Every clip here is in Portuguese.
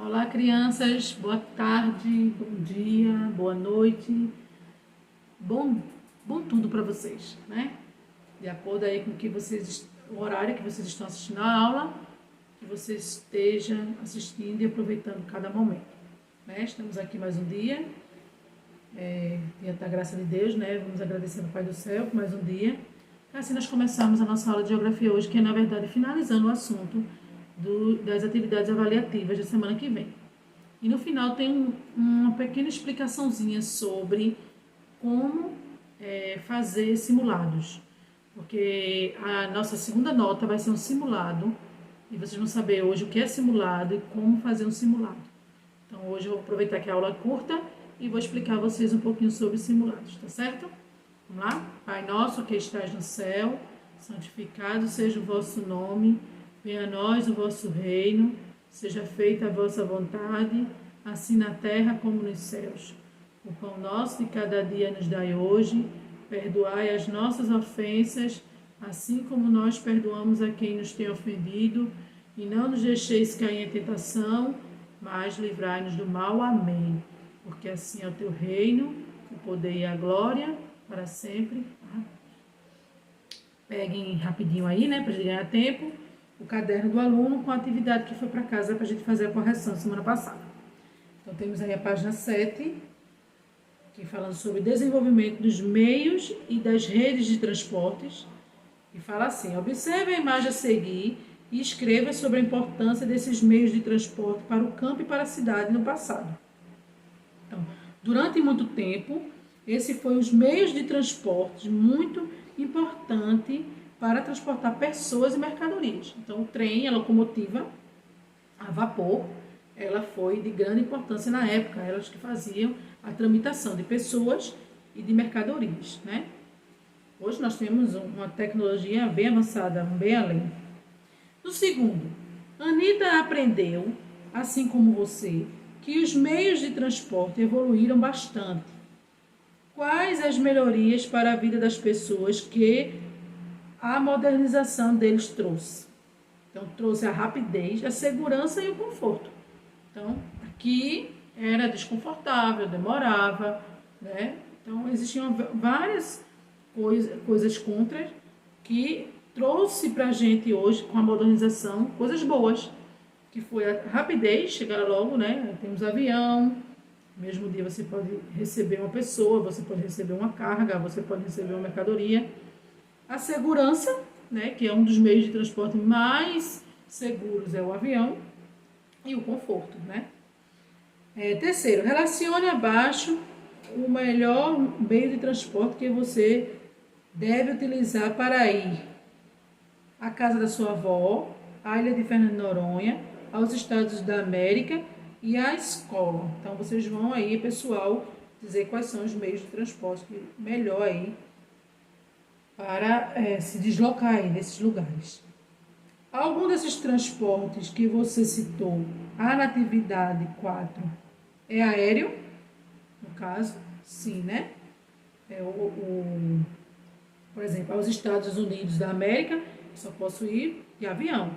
Olá, crianças. Boa tarde, bom dia, boa noite. Bom tudo para vocês, né? De acordo aí com o horário que vocês estão assistindo a aula, que vocês estejam assistindo e aproveitando cada momento, né? Estamos aqui mais um dia, dia da graça de Deus, né? Vamos agradecer ao Pai do Céu por mais um dia. Assim nós começamos a nossa aula de geografia hoje, que é na verdade finalizando o assunto das atividades avaliativas da semana que vem. E no final tem uma pequena explicaçãozinha sobre como fazer simulados. Porque a nossa segunda nota vai ser um simulado. E vocês vão saber hoje o que é simulado e como fazer um simulado. Então hoje eu vou aproveitar que a aula é curta e vou explicar a vocês um pouquinho sobre simulados, tá certo? Vamos lá? Pai nosso que estás no céu, santificado seja o vosso nome. Venha a nós o vosso reino, seja feita a vossa vontade, assim na terra como nos céus. O pão nosso de cada dia nos dai hoje, perdoai as nossas ofensas, assim como nós perdoamos a quem nos tem ofendido, e não nos deixeis cair em tentação, mas livrai-nos do mal. Amém. Porque assim é o teu reino, o poder e a glória, para sempre. Peguem rapidinho aí, né, para ganhar tempo, o caderno do aluno com a atividade que foi para casa para a gente fazer a correção semana passada. Então, temos aí a página 7, que falando sobre desenvolvimento dos meios e das redes de transportes, e fala assim: observe a imagem a seguir e escreva sobre a importância desses meios de transporte para o campo e para a cidade no passado. Então, durante muito tempo, esse foi os meios de transporte muito importante para transportar pessoas e mercadorias. Então, o trem, a locomotiva a vapor, ela foi de grande importância na época, elas que faziam a tramitação de pessoas e de mercadorias, né? Hoje nós temos uma tecnologia bem avançada, bem além. No segundo, Anita aprendeu, assim como você, que os meios de transporte evoluíram bastante. Quais as melhorias para a vida das pessoas que a modernização deles trouxe? Então, trouxe a rapidez, a segurança e o conforto. Então, aqui era desconfortável, demorava, né? Então, existiam várias coisas contra que trouxe para a gente hoje, com a modernização, coisas boas, que foi a rapidez, chegar logo, né? Temos avião, no mesmo dia você pode receber uma pessoa, você pode receber uma carga, você pode receber uma mercadoria. A segurança, né, que é um dos meios de transporte mais seguros, é o avião. E o conforto, né? Terceiro, relacione abaixo o melhor meio de transporte que você deve utilizar para ir à casa da sua avó, à ilha de Fernando de Noronha, aos Estados da América e à escola. Então, vocês vão aí, pessoal, dizer quais são os meios de transporte melhor aí para se deslocar aí nesses lugares. Algum desses transportes que você citou, a natividade 4, é aéreo? No caso, sim, né? Por exemplo, aos Estados Unidos da América, só posso ir de avião.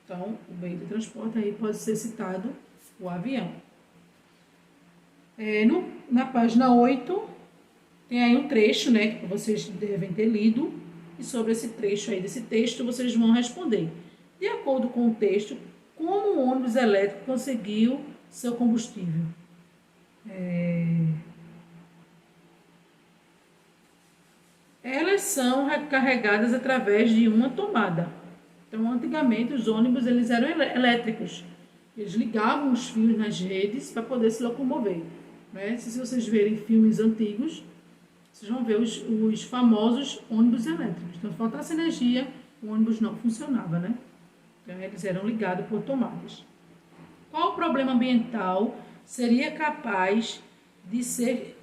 Então, o meio de transporte aí pode ser citado o avião. Na página 8, tem aí um trecho, né, que vocês devem ter lido, e sobre esse trecho aí desse texto, vocês vão responder. De acordo com o texto, como o ônibus elétrico conseguiu seu combustível? Elas são recarregadas através de uma tomada. Então, antigamente, os ônibus eles eram elétricos. Eles ligavam os fios nas redes para poder se locomover, né? Se vocês verem filmes antigos, vocês vão ver os famosos ônibus elétricos. Então, faltasse energia, o ônibus não funcionava, né? Então, eles eram ligados por tomadas. Qual problema ambiental seria capaz de ser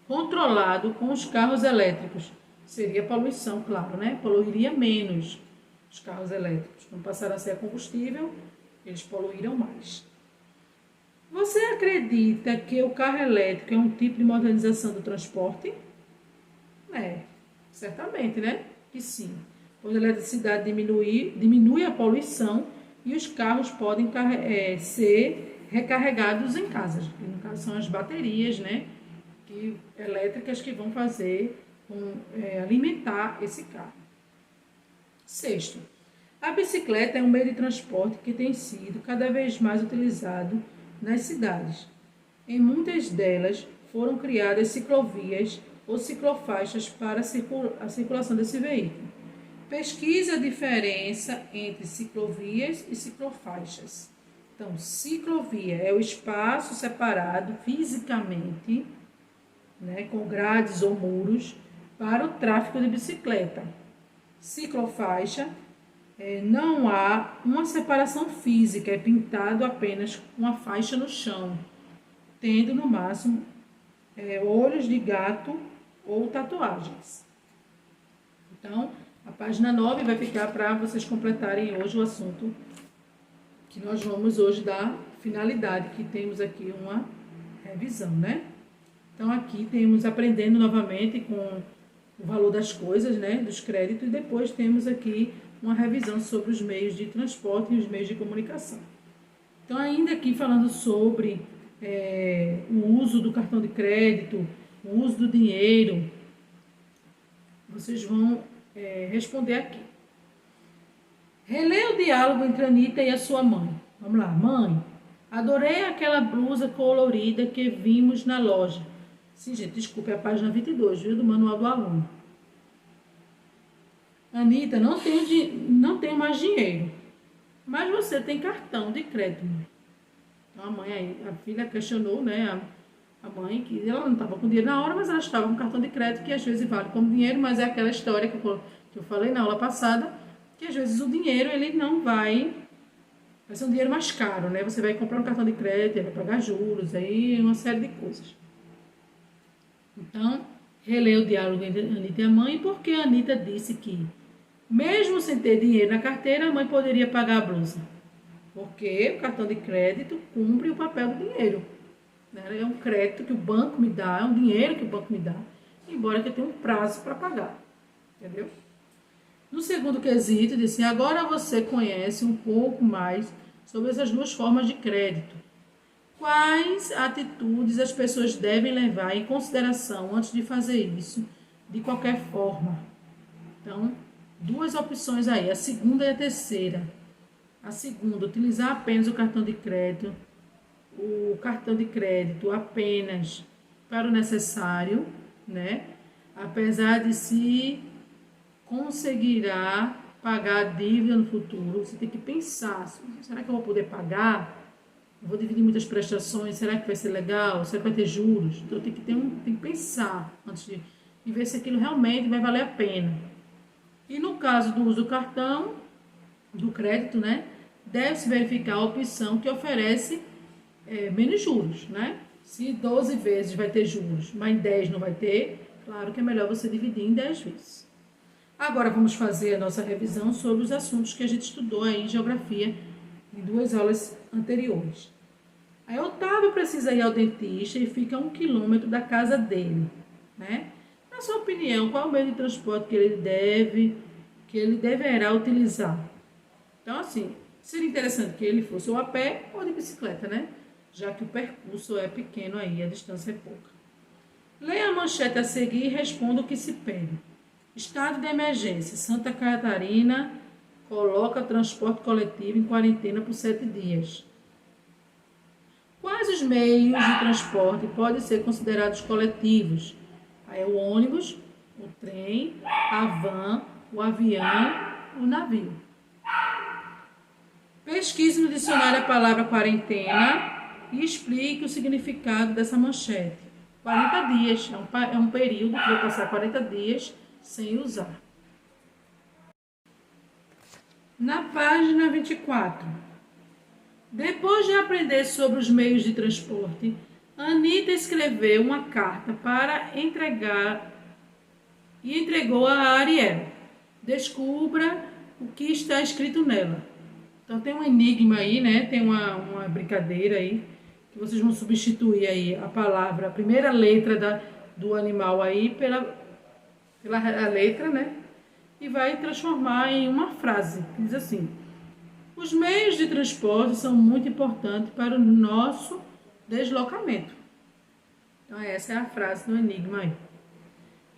controlado com os carros elétricos? Seria a poluição, claro, né? Poluiria menos os carros elétricos. Não passaram a ser a combustível, eles poluíram mais. Você acredita que o carro elétrico é um tipo de modernização do transporte? Certamente, né? Que sim. Pois a eletricidade diminui a poluição e os carros podem ser recarregados em casa. No caso, são as baterias, né, elétricas que vão alimentar esse carro. Sexto, a bicicleta é um meio de transporte que tem sido cada vez mais utilizado nas cidades. Em muitas delas foram criadas ciclovias ou ciclofaixas para a circulação desse veículo. Pesquise a diferença entre ciclovias e ciclofaixas. Então, ciclovia é o espaço separado fisicamente, né, com grades ou muros, para o tráfego de bicicleta. Ciclofaixa, não há uma separação física, é pintado apenas uma faixa no chão, tendo no máximo olhos de gato ou tatuagens. Então, a página 9 vai ficar para vocês completarem hoje o assunto que nós vamos hoje dar finalidade, que temos aqui uma revisão, né? Então, aqui temos aprendendo novamente com o valor das coisas, né, dos créditos, e depois temos aqui uma revisão sobre os meios de transporte e os meios de comunicação. Então, ainda aqui falando sobre o uso do cartão de crédito, o uso do dinheiro, vocês vão responder aqui. Releia o diálogo entre a Anitta e a sua mãe. Vamos lá. Mãe, adorei aquela blusa colorida que vimos na loja. Sim, gente, desculpe, é a página 22, viu, do manual do aluno. Anitta, não tenho mais dinheiro, mas você tem cartão de crédito, mãe. Então a filha questionou, né, a mãe, que ela não estava com dinheiro na hora, mas ela estava com cartão de crédito, que às vezes vale como dinheiro, mas é aquela história que eu falei na aula passada, que às vezes o dinheiro, ele não vai ser um dinheiro mais caro, né? Você vai comprar um cartão de crédito, vai pagar juros, aí uma série de coisas. Então, releu o diálogo entre a Anitta e a mãe, porque a Anitta disse que, mesmo sem ter dinheiro na carteira, a mãe poderia pagar a blusa. Porque o cartão de crédito cumpre o papel do dinheiro. É um crédito que o banco me dá, é um dinheiro que o banco me dá, embora que eu tenha um prazo para pagar. Entendeu? No segundo quesito, disse, agora você conhece um pouco mais sobre essas duas formas de crédito. Quais atitudes as pessoas devem levar em consideração antes de fazer isso, de qualquer forma? Então, duas opções aí, a segunda e a terceira. A segunda, utilizar apenas o cartão de crédito apenas para o necessário, né? Apesar de se conseguirá pagar a dívida no futuro, você tem que pensar, será que eu vou poder pagar? Eu vou dividir muitas prestações, será que vai ser legal? Será que vai ter juros? Então tem que pensar antes de ver se aquilo realmente vai valer a pena. E no caso do uso do cartão, do crédito, né, deve-se verificar a opção que oferece menos juros, né? Se 12 vezes vai ter juros, mas em 10 não vai ter, claro que é melhor você dividir em 10 vezes. Agora vamos fazer a nossa revisão sobre os assuntos que a gente estudou aí em geografia em 2 aulas anteriores. Aí Otávio precisa ir ao dentista e fica a 1 quilômetro da casa dele, né? Na sua opinião, qual o meio de transporte que ele deverá utilizar? Então, assim, seria interessante que ele fosse ou a pé ou de bicicleta, né? Já que o percurso é pequeno aí, a distância é pouca. Leia a manchete a seguir e responda o que se pede. Estado de emergência. Santa Catarina coloca transporte coletivo em quarentena por 7 dias. Quais os meios de transporte podem ser considerados coletivos? Aí é o ônibus, o trem, a van, o avião, o navio. Pesquise no dicionário a palavra quarentena e explique o significado dessa manchete. 40 dias, é um período que vai passar 40 dias sem usar. Na página 24, depois de aprender sobre os meios de transporte, Anitta escreveu uma carta para entregar e entregou a Ariel. Descubra o que está escrito nela. Então tem um enigma aí, né? Tem uma brincadeira aí, que vocês vão substituir aí a palavra, a primeira letra do animal aí pela letra, né? E vai transformar em uma frase, que diz assim: Os meios de transporte são muito importantes para o nosso deslocamento. Então, essa é a frase do enigma aí.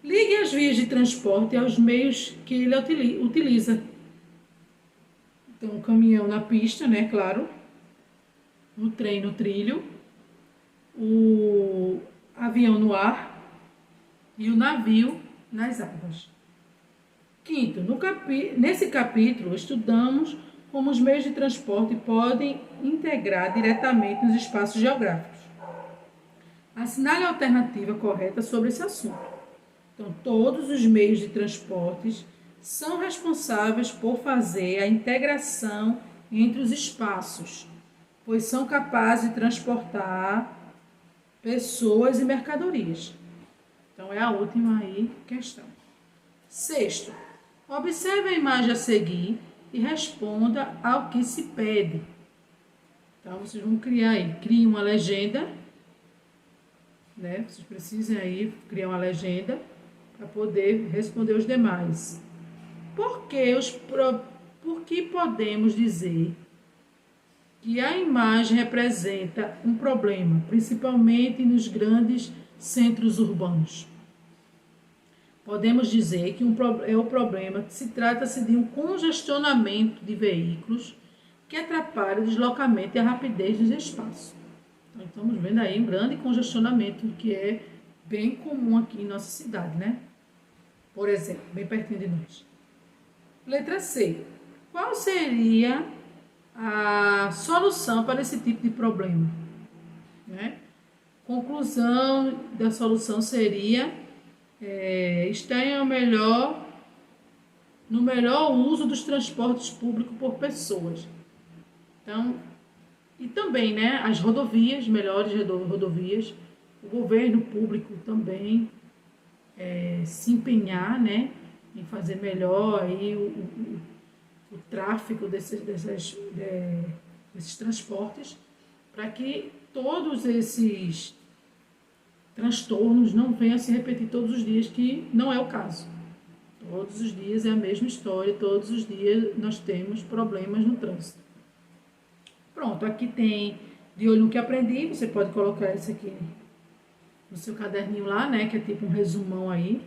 Ligue as vias de transporte aos meios que ele utiliza. Então, o caminhão na pista, né, claro. O trem no trilho. O avião no ar. E o navio nas águas. Quinto, nesse capítulo, estudamos como os meios de transporte podem integrar diretamente nos espaços geográficos. Assinale a alternativa correta sobre esse assunto. Então, todos os meios de transportes são responsáveis por fazer a integração entre os espaços, pois são capazes de transportar pessoas e mercadorias. Então, é a última aí questão. Sexto, observe a imagem a seguir e responda ao que se pede. Então, vocês vão criar aí, criem uma legenda, né? Vocês precisam aí criar uma legenda para poder responder os demais. Por que podemos dizer que a imagem representa um problema, principalmente nos grandes centros urbanos? Podemos dizer que o problema trata-se de um congestionamento de veículos que atrapalha o deslocamento e a rapidez dos espaços. Então, estamos vendo aí um grande congestionamento que é bem comum aqui em nossa cidade, né? Por exemplo, bem pertinho de nós. Letra C. Qual seria a solução para esse tipo de problema? Né? Conclusão da solução seria estar no melhor uso dos transportes públicos por pessoas. Então, e também, né, as rodovias, melhores rodovias, o governo público também se empenhar, né, em fazer melhor aí o tráfego desses transportes, para que todos esses transtornos não venham a se repetir todos os dias, que não é o caso. Todos os dias é a mesma história, todos os dias nós temos problemas no trânsito. Pronto, aqui tem de olho no que aprendi, você pode colocar isso aqui no seu caderninho lá, né, que é tipo um resumão aí,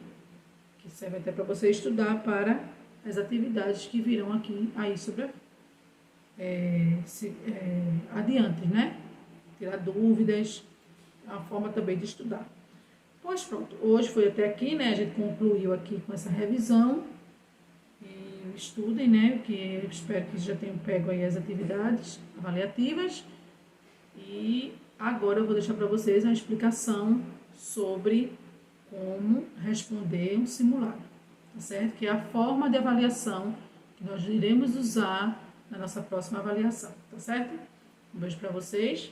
que serve até para você estudar para as atividades que virão aqui aí sobre adiante, né? Tirar dúvidas, é uma forma também de estudar. Pois pronto, hoje foi até aqui, né? A gente concluiu aqui com essa revisão. E estudem, né? Que eu espero que já tenham pego aí as atividades avaliativas. E agora eu vou deixar para vocês a explicação sobre como responder um simulado, tá certo? Que é a forma de avaliação que nós iremos usar na nossa próxima avaliação, tá certo? Um beijo para vocês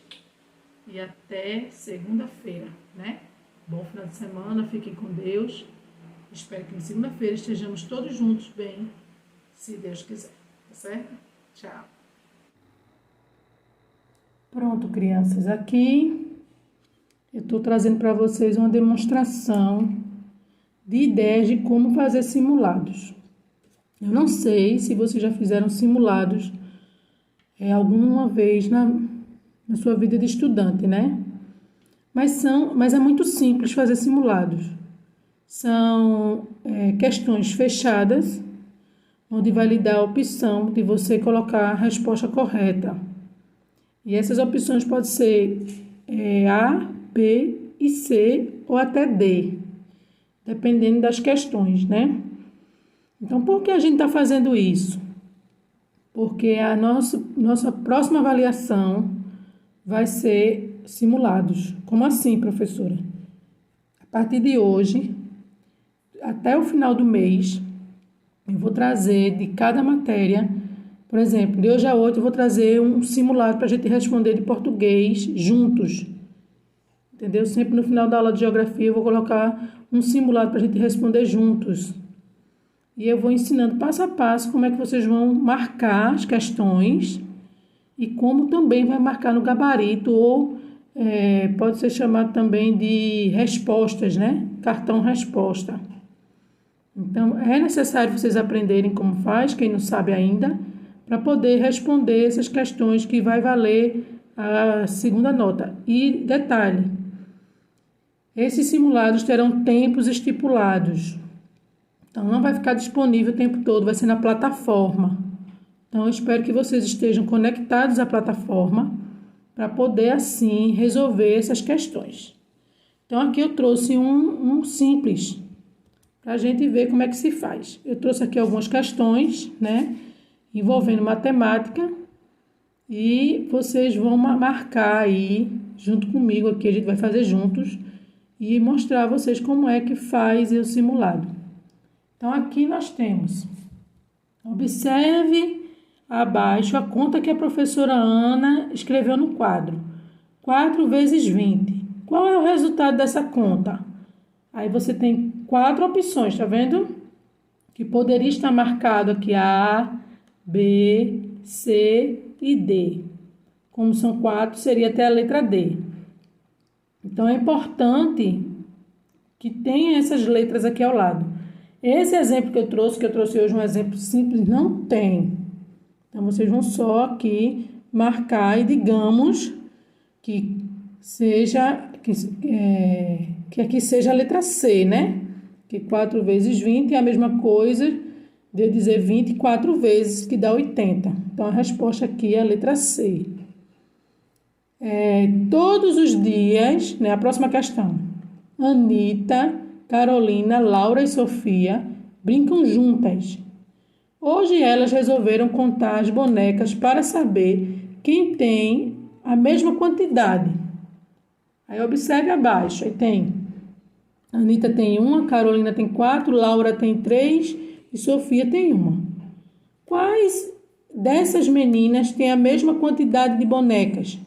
e até segunda-feira, né? Bom final de semana, fiquem com Deus. Espero que na segunda-feira estejamos todos juntos bem, se Deus quiser, tá certo? Tchau. Pronto, crianças, aqui eu estou trazendo para vocês uma demonstração de ideias de como fazer simulados. Eu não sei se vocês já fizeram simulados alguma vez na sua vida de estudante, né? Mas é muito simples fazer simulados. São questões fechadas, onde vai lhe dar a opção de você colocar a resposta correta. E essas opções podem ser A, B e C ou até D, dependendo das questões, né? Então, por que a gente está fazendo isso? Porque a nossa próxima avaliação vai ser simulados. Como assim, professora? A partir de hoje, até o final do mês, eu vou trazer de cada matéria, por exemplo, de hoje a 8 eu vou trazer um simulado para a gente responder de português juntos. Entendeu? Sempre no final da aula de geografia eu vou colocar um simulado para a gente responder juntos. E eu vou ensinando passo a passo como é que vocês vão marcar as questões e como também vai marcar no gabarito ou pode ser chamado também de respostas, né? Cartão resposta. Então, é necessário vocês aprenderem como faz, quem não sabe ainda, para poder responder essas questões que vai valer a segunda nota. E detalhe, esses simulados terão tempos estipulados. Então, não vai ficar disponível o tempo todo, vai ser na plataforma. Então, eu espero que vocês estejam conectados à plataforma para poder, assim, resolver essas questões. Então, aqui eu trouxe um simples, para a gente ver como é que se faz. Eu trouxe aqui algumas questões, né, envolvendo matemática, e vocês vão marcar aí, junto comigo aqui, a gente vai fazer juntos, e mostrar a vocês como é que faz o simulado. Então, aqui nós temos, observe abaixo a conta que a professora Ana escreveu no quadro. 4 vezes 20. Qual é o resultado dessa conta? Aí você tem 4 opções, tá vendo? Que poderia estar marcado aqui A, B, C e D. Como são 4, seria até a letra D. Então, é importante que tenha essas letras aqui ao lado. Esse exemplo que eu trouxe hoje um exemplo simples, não tem. Então, vocês vão só aqui marcar e digamos que aqui seja a letra C, né? Que 4 vezes 20 é a mesma coisa de eu dizer 24 vezes, que dá 80. Então, a resposta aqui é a letra C. Todos os dias, né? A próxima questão. Anita, Carolina, Laura e Sofia brincam juntas. Hoje elas resolveram contar as bonecas para saber quem tem a mesma quantidade. Aí observe abaixo, aí tem Anita tem 1, Carolina tem 4, Laura tem 3 e Sofia tem 1. Quais dessas meninas têm a mesma quantidade de bonecas?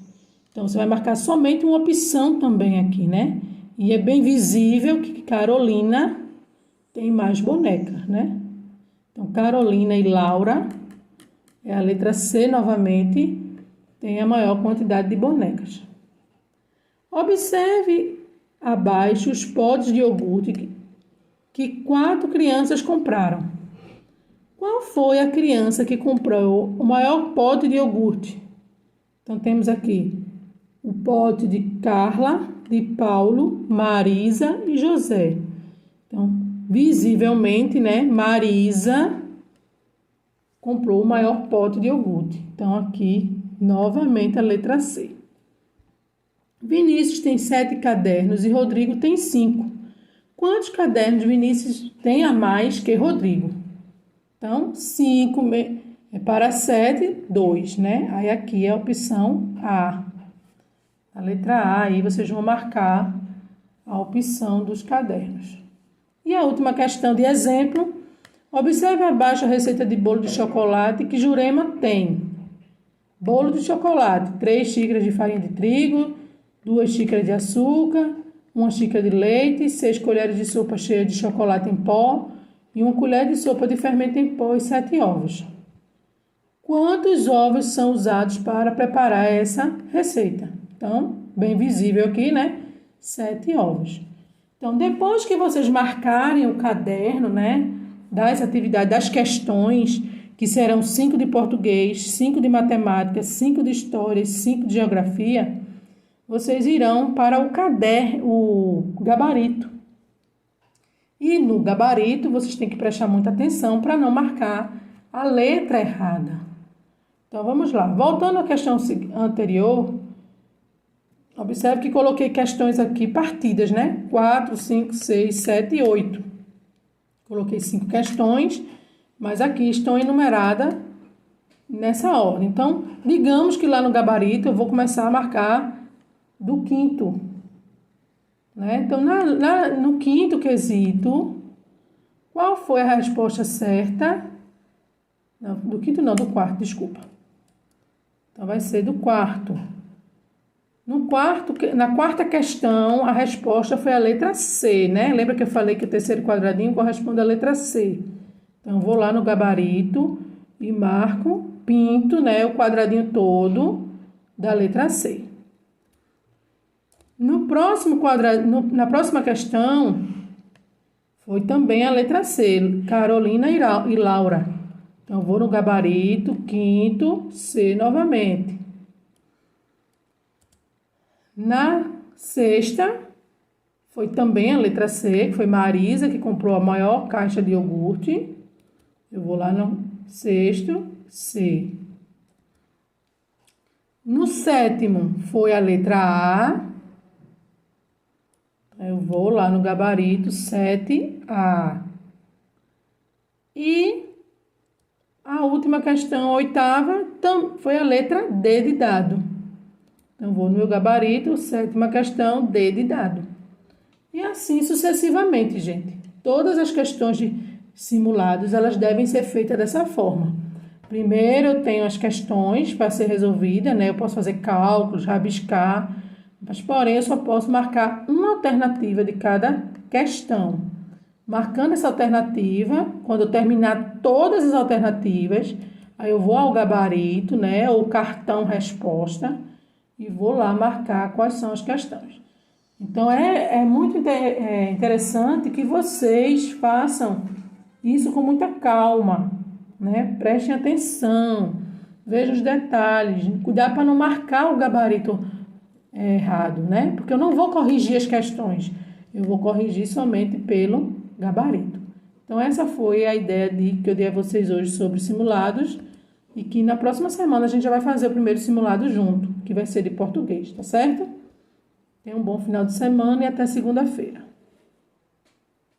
Então, você vai marcar somente uma opção também aqui, né? E é bem visível que Carolina tem mais bonecas, né? Então, Carolina e Laura, é a letra C novamente, tem a maior quantidade de bonecas. Observe abaixo os potes de iogurte que 4 crianças compraram. Qual foi a criança que comprou o maior pote de iogurte? Então, temos aqui o pote de Carla, de Paulo, Marisa e José. Então, visivelmente, né, Marisa comprou o maior pote de iogurte. Então, aqui, novamente, a letra C. Vinícius tem 7 cadernos e Rodrigo tem 5. Quantos cadernos Vinícius tem a mais que Rodrigo? Então, 5 para 7, 2, né? Aí, aqui é a opção A. A letra A, aí vocês vão marcar a opção dos cadernos. E a última questão de exemplo. Observe abaixo a receita de bolo de chocolate que Jurema tem. Bolo de chocolate, 3 xícaras de farinha de trigo, 2 xícaras de açúcar, 1 xícara de leite, 6 colheres de sopa cheia de chocolate em pó e 1 colher de sopa de fermento em pó e 7 ovos. Quantos ovos são usados para preparar essa receita? Então, bem visível aqui, né? 7 ovos. Então, depois que vocês marcarem o caderno, né? Das atividades, das questões, que serão 5 de português, 5 de matemática, 5 de história e 5 de geografia, vocês irão para o caderno, o gabarito. E no gabarito, vocês têm que prestar muita atenção para não marcar a letra errada. Então, vamos lá. Voltando à questão anterior, observe que coloquei questões aqui partidas, né? 4, 5, 6, 7 e 8. Coloquei 5 questões, mas aqui estão enumeradas nessa ordem. Então, digamos que lá no gabarito eu vou começar a marcar do quinto, né? Então, no quinto quesito, qual foi a resposta certa? Não, do quinto não, do quarto, desculpa. Então, vai ser do quarto. Na quarta questão, a resposta foi a letra C, né? Lembra que eu falei que o terceiro quadradinho corresponde à letra C. Então, vou lá no gabarito e marco, pinto, né, o quadradinho todo da letra C. Na próxima questão, foi também a letra C, Carolina e Laura. Então, vou no gabarito, quinto, C novamente. Na sexta, foi também a letra C, que foi Marisa, que comprou a maior caixa de iogurte. Eu vou lá no sexto, C. No sétimo, foi a letra A. Eu vou lá no gabarito 7A. E a última questão, a oitava, foi a letra D de dado. Então, vou no meu gabarito, sétima questão, D de dado. E assim sucessivamente, gente. Todas as questões de simulados, elas devem ser feitas dessa forma. Primeiro, eu tenho as questões para ser resolvida, né? Eu posso fazer cálculos, rabiscar, mas, porém, eu só posso marcar uma alternativa de cada questão. Marcando essa alternativa, quando eu terminar todas as alternativas, aí eu vou ao gabarito, né? Ou cartão resposta, e vou lá marcar quais são as questões. Então, é muito interessante que vocês façam isso com muita calma, né? Prestem atenção, vejam os detalhes, cuidar para não marcar o gabarito errado, né? Porque eu não vou corrigir as questões, eu vou corrigir somente pelo gabarito. Então, essa foi a ideia que eu dei a vocês hoje sobre simulados e que na próxima semana a gente já vai fazer o primeiro simulado junto, que vai ser de português, tá certo? Tenha um bom final de semana e até segunda-feira.